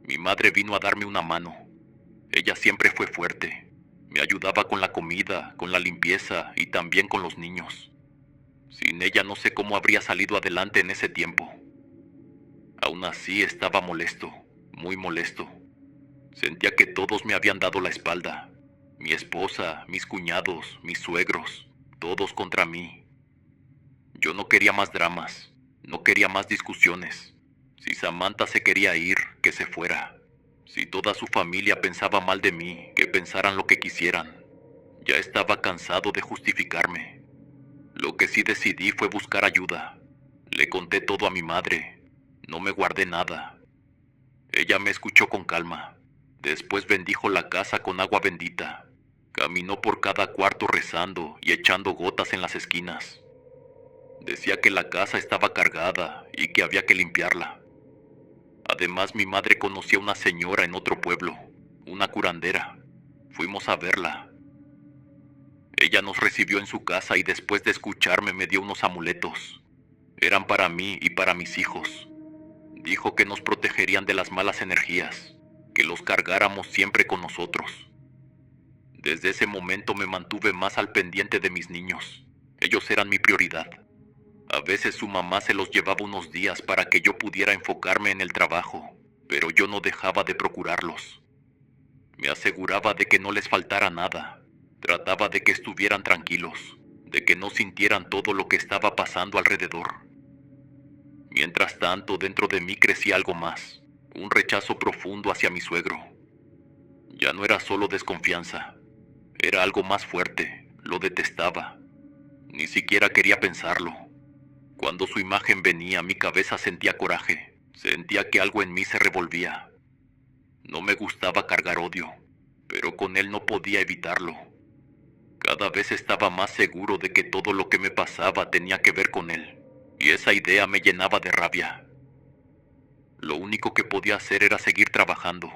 Mi madre vino a darme una mano. Ella siempre fue fuerte. Me ayudaba con la comida, con la limpieza y también con los niños. Sin ella no sé cómo habría salido adelante en ese tiempo. Aún así estaba molesto, muy molesto. Sentía que todos me habían dado la espalda. Mi esposa, mis cuñados, mis suegros, todos contra mí. Yo no quería más dramas, no quería más discusiones. Si Samantha se quería ir, que se fuera. Si toda su familia pensaba mal de mí, que pensaran lo que quisieran. Ya estaba cansado de justificarme. Lo que sí decidí fue buscar ayuda. Le conté todo a mi madre. No me guardé nada. Ella me escuchó con calma. Después bendijo la casa con agua bendita. Caminó por cada cuarto rezando y echando gotas en las esquinas. Decía que la casa estaba cargada y que había que limpiarla. Además, mi madre conocía a una señora en otro pueblo, una curandera. Fuimos a verla. Ella nos recibió en su casa y después de escucharme me dio unos amuletos. Eran para mí y para mis hijos. Dijo que nos protegerían de las malas energías, que los cargáramos siempre con nosotros. Desde ese momento me mantuve más al pendiente de mis niños. Ellos eran mi prioridad. A veces su mamá se los llevaba unos días para que yo pudiera enfocarme en el trabajo, pero yo no dejaba de procurarlos. Me aseguraba de que no les faltara nada. Trataba de que estuvieran tranquilos, de que no sintieran todo lo que estaba pasando alrededor. Mientras tanto, dentro de mí crecía algo más. un rechazo profundo hacia mi suegro. Ya no era solo desconfianza, era algo más fuerte, lo detestaba. Ni siquiera quería pensarlo. Cuando su imagen venía, mi cabeza sentía coraje, sentía que algo en mí se revolvía. No me gustaba cargar odio, pero con él no podía evitarlo. Cada vez estaba más seguro de que todo lo que me pasaba tenía que ver con él, y esa idea me llenaba de rabia. Lo único que podía hacer era seguir trabajando,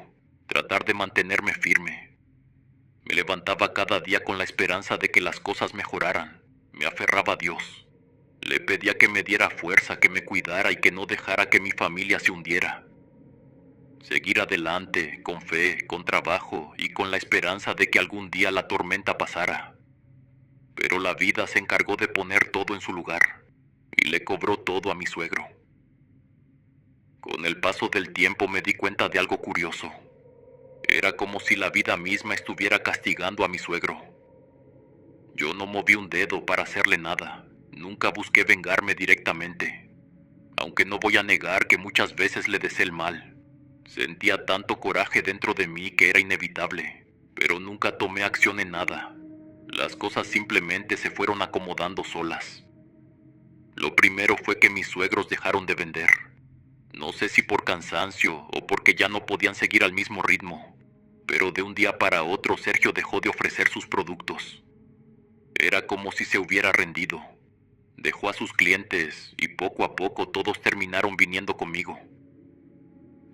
tratar de mantenerme firme. Me levantaba cada día con la esperanza de que las cosas mejoraran. Me aferraba a Dios. Le pedía que me diera fuerza, que me cuidara y que no dejara que mi familia se hundiera. Seguir adelante, con fe, con trabajo y con la esperanza de que algún día la tormenta pasara. Pero la vida se encargó de poner todo en su lugar y le cobró todo a mi suegro. Con el paso del tiempo me di cuenta de algo curioso. Era como si la vida misma estuviera castigando a mi suegro. Yo no moví un dedo para hacerle nada. Nunca busqué vengarme directamente. Aunque no voy a negar que muchas veces le deseé el mal. Sentía tanto coraje dentro de mí que era inevitable, pero nunca tomé acción en nada. Las cosas simplemente se fueron acomodando solas. Lo primero fue que mis suegros dejaron de vender. No sé si por cansancio o porque ya no podían seguir al mismo ritmo, pero de un día para otro Sergio dejó de ofrecer sus productos. Era como si se hubiera rendido. Dejó a sus clientes y poco a poco todos terminaron viniendo conmigo.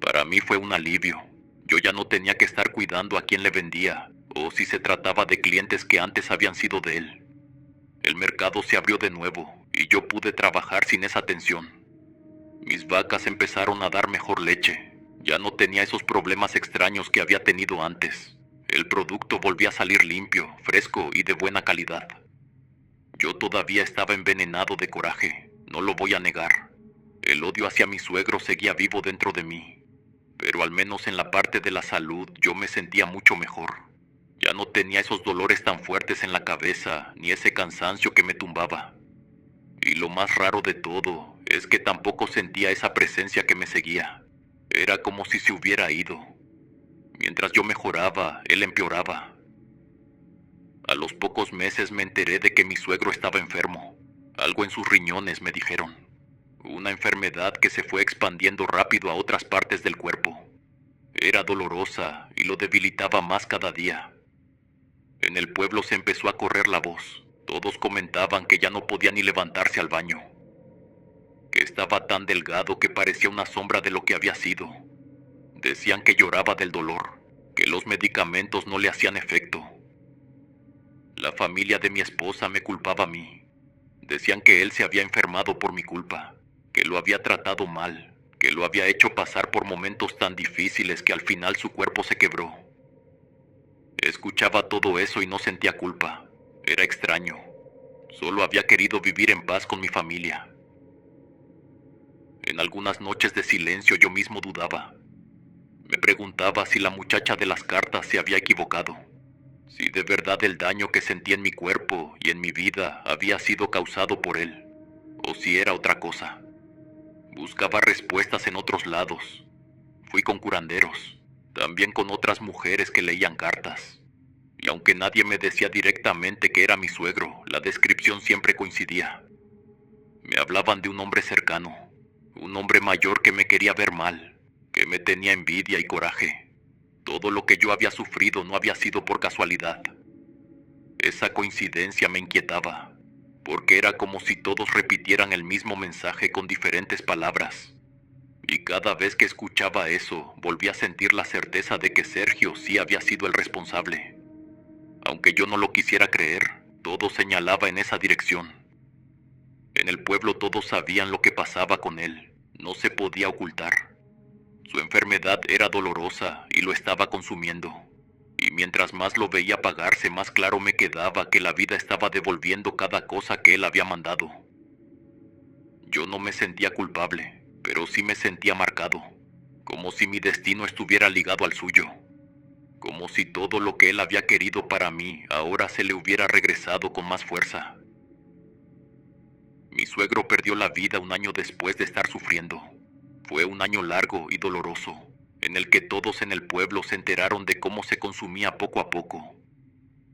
Para mí fue un alivio. Yo ya no tenía que estar cuidando a quién le vendía o si se trataba de clientes que antes habían sido de él. El mercado se abrió de nuevo y yo pude trabajar sin esa tensión. Mis vacas empezaron a dar mejor leche. Ya no tenía esos problemas extraños que había tenido antes. El producto volvía a salir limpio, fresco y de buena calidad. Yo todavía estaba envenenado de coraje, no lo voy a negar. El odio hacia mi suegro seguía vivo dentro de mí, pero al menos en la parte de la salud yo me sentía mucho mejor. Ya no tenía esos dolores tan fuertes en la cabeza, ni ese cansancio que me tumbaba. Y lo más raro de todo es que tampoco sentía esa presencia que me seguía. Era como si se hubiera ido. Mientras yo mejoraba, él empeoraba. A los pocos meses me enteré de que mi suegro estaba enfermo. Algo en sus riñones, me dijeron. Una enfermedad que se fue expandiendo rápido a otras partes del cuerpo. Era dolorosa y lo debilitaba más cada día. En el pueblo se empezó a correr la voz. Todos comentaban que ya no podía ni levantarse al baño. Que estaba tan delgado que parecía una sombra de lo que había sido. Decían que lloraba del dolor, que los medicamentos no le hacían efecto. La familia de mi esposa me culpaba a mí. Decían que él se había enfermado por mi culpa, que lo había tratado mal, que lo había hecho pasar por momentos tan difíciles que al final su cuerpo se quebró. Escuchaba todo eso y no sentía culpa. Era extraño. Solo había querido vivir en paz con mi familia. En algunas noches de silencio yo mismo dudaba. Me preguntaba si la muchacha de las cartas se había equivocado. Si de verdad el daño que sentí en mi cuerpo y en mi vida había sido causado por él, o si era otra cosa. Buscaba respuestas en otros lados. Fui con curanderos, también con otras mujeres que leían cartas. Y aunque nadie me decía directamente que era mi suegro, la descripción siempre coincidía. Me hablaban de un hombre cercano, un hombre mayor que me quería ver mal, que me tenía envidia y coraje. Todo lo que yo había sufrido no había sido por casualidad. Esa coincidencia me inquietaba, porque era como si todos repitieran el mismo mensaje con diferentes palabras. Y cada vez que escuchaba eso, volví a sentir la certeza de que Sergio sí había sido el responsable. Aunque yo no lo quisiera creer, todo señalaba en esa dirección. En el pueblo todos sabían lo que pasaba con él, no se podía ocultar. Su enfermedad era dolorosa y lo estaba consumiendo. Y mientras más lo veía apagarse, más claro me quedaba que la vida estaba devolviendo cada cosa que él había mandado. Yo no me sentía culpable, pero sí me sentía marcado, como si mi destino estuviera ligado al suyo, como si todo lo que él había querido para mí ahora se le hubiera regresado con más fuerza. Mi suegro perdió la vida un año después de estar sufriendo. Fue un año largo y doloroso, en el que todos en el pueblo se enteraron de cómo se consumía poco a poco.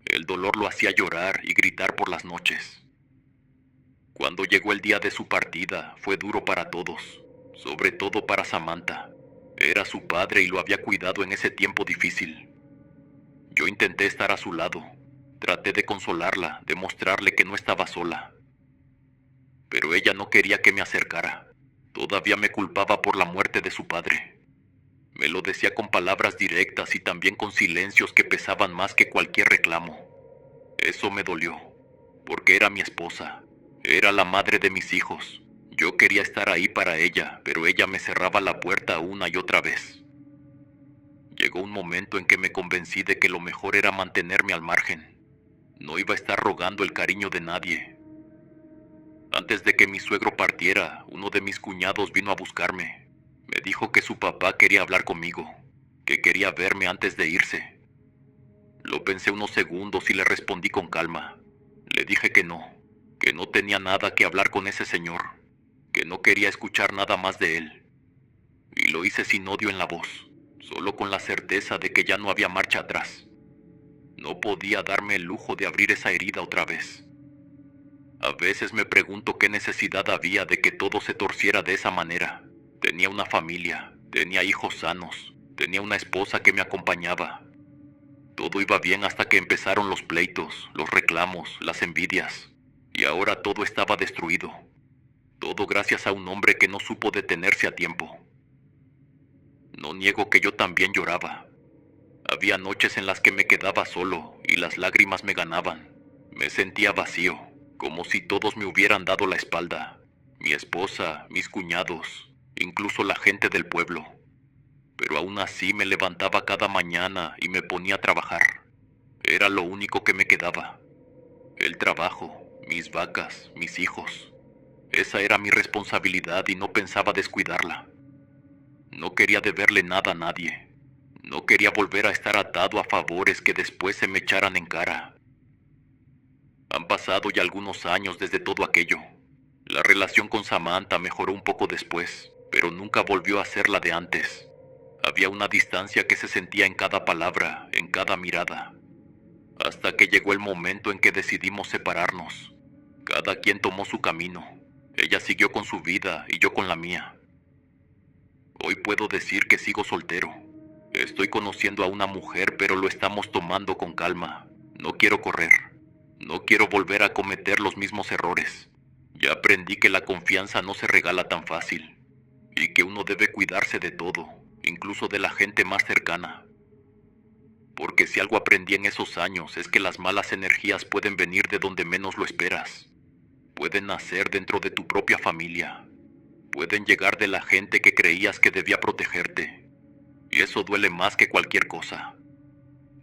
El dolor lo hacía llorar y gritar por las noches. Cuando llegó el día de su partida, fue duro para todos, sobre todo para Samantha. Era su padre y lo había cuidado en ese tiempo difícil. Yo intenté estar a su lado, traté de consolarla, de mostrarle que no estaba sola. Pero ella no quería que me acercara. Todavía me culpaba por la muerte de su padre. Me lo decía con palabras directas y también con silencios que pesaban más que cualquier reclamo. Eso me dolió, porque era mi esposa, era la madre de mis hijos. Yo quería estar ahí para ella, pero ella me cerraba la puerta una y otra vez. Llegó un momento en que me convencí de que lo mejor era mantenerme al margen. No iba a estar rogando el cariño de nadie. Antes de que mi suegro partiera, uno de mis cuñados vino a buscarme. Me dijo que su papá quería hablar conmigo, que quería verme antes de irse. Lo pensé unos segundos y le respondí con calma. Le dije que no tenía nada que hablar con ese señor, que no quería escuchar nada más de él. Y lo hice sin odio en la voz, solo con la certeza de que ya no había marcha atrás. No podía darme el lujo de abrir esa herida otra vez. A veces me pregunto qué necesidad había de que todo se torciera de esa manera. Tenía una familia, tenía hijos sanos, tenía una esposa que me acompañaba. Todo iba bien hasta que empezaron los pleitos, los reclamos, las envidias. Y ahora todo estaba destruido. Todo gracias a un hombre que no supo detenerse a tiempo. No niego que yo también lloraba. Había noches en las que me quedaba solo y las lágrimas me ganaban. Me sentía vacío, como si todos me hubieran dado la espalda. Mi esposa, mis cuñados, incluso la gente del pueblo. Pero aún así me levantaba cada mañana y me ponía a trabajar. Era lo único que me quedaba. El trabajo, mis vacas, mis hijos. Esa era mi responsabilidad y no pensaba descuidarla. No quería deberle nada a nadie. No quería volver a estar atado a favores que después se me echaran en cara. Han pasado ya algunos años desde todo aquello. La relación con Samantha mejoró un poco después, pero nunca volvió a ser la de antes. Había una distancia que se sentía en cada palabra, en cada mirada. Hasta que llegó el momento en que decidimos separarnos. Cada quien tomó su camino. Ella siguió con su vida y yo con la mía. Hoy puedo decir que sigo soltero. Estoy conociendo a una mujer, pero lo estamos tomando con calma. No quiero correr. No quiero volver a cometer los mismos errores. Ya aprendí que la confianza no se regala tan fácil. Y que uno debe cuidarse de todo, incluso de la gente más cercana. Porque si algo aprendí en esos años es que las malas energías pueden venir de donde menos lo esperas. Pueden nacer dentro de tu propia familia. Pueden llegar de la gente que creías que debía protegerte. Y eso duele más que cualquier cosa.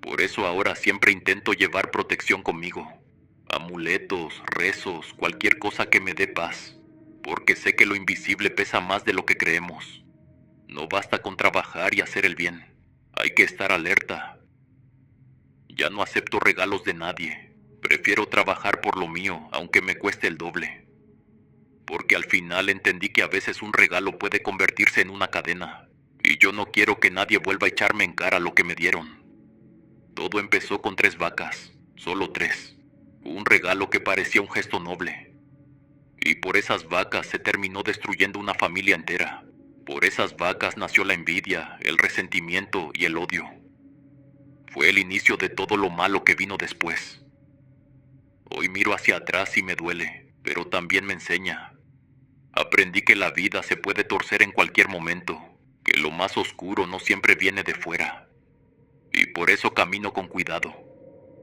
Por eso ahora siempre intento llevar protección conmigo. Amuletos, rezos, cualquier cosa que me dé paz. Porque sé que lo invisible pesa más de lo que creemos. No basta con trabajar y hacer el bien. Hay que estar alerta. Ya no acepto regalos de nadie. Prefiero trabajar por lo mío, aunque me cueste el doble. Porque al final entendí que a veces un regalo puede convertirse en una cadena. Y yo no quiero que nadie vuelva a echarme en cara lo que me dieron. Todo empezó con 3 vacas, solo 3. Un regalo que parecía un gesto noble. Y por esas vacas se terminó destruyendo una familia entera. Por esas vacas nació la envidia, el resentimiento y el odio. Fue el inicio de todo lo malo que vino después. Hoy miro hacia atrás y me duele, pero también me enseña. Aprendí que la vida se puede torcer en cualquier momento, que lo más oscuro no siempre viene de fuera. Y por eso camino con cuidado,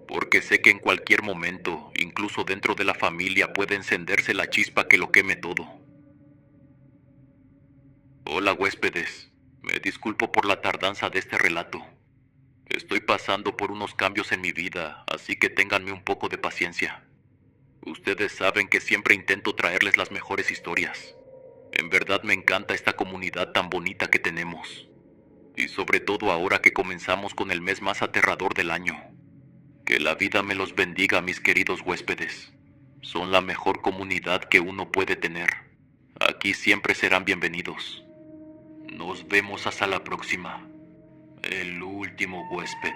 porque sé que en cualquier momento, incluso dentro de la familia, puede encenderse la chispa que lo queme todo. Hola huéspedes, me disculpo por la tardanza de este relato. Estoy pasando por unos cambios en mi vida, así que ténganme un poco de paciencia. Ustedes saben que siempre intento traerles las mejores historias. En verdad me encanta esta comunidad tan bonita que tenemos. Y sobre todo ahora que comenzamos con el mes más aterrador del año. Que la vida me los bendiga, mis queridos huéspedes. Son la mejor comunidad que uno puede tener. Aquí siempre serán bienvenidos. Nos vemos hasta la próxima. El último huésped.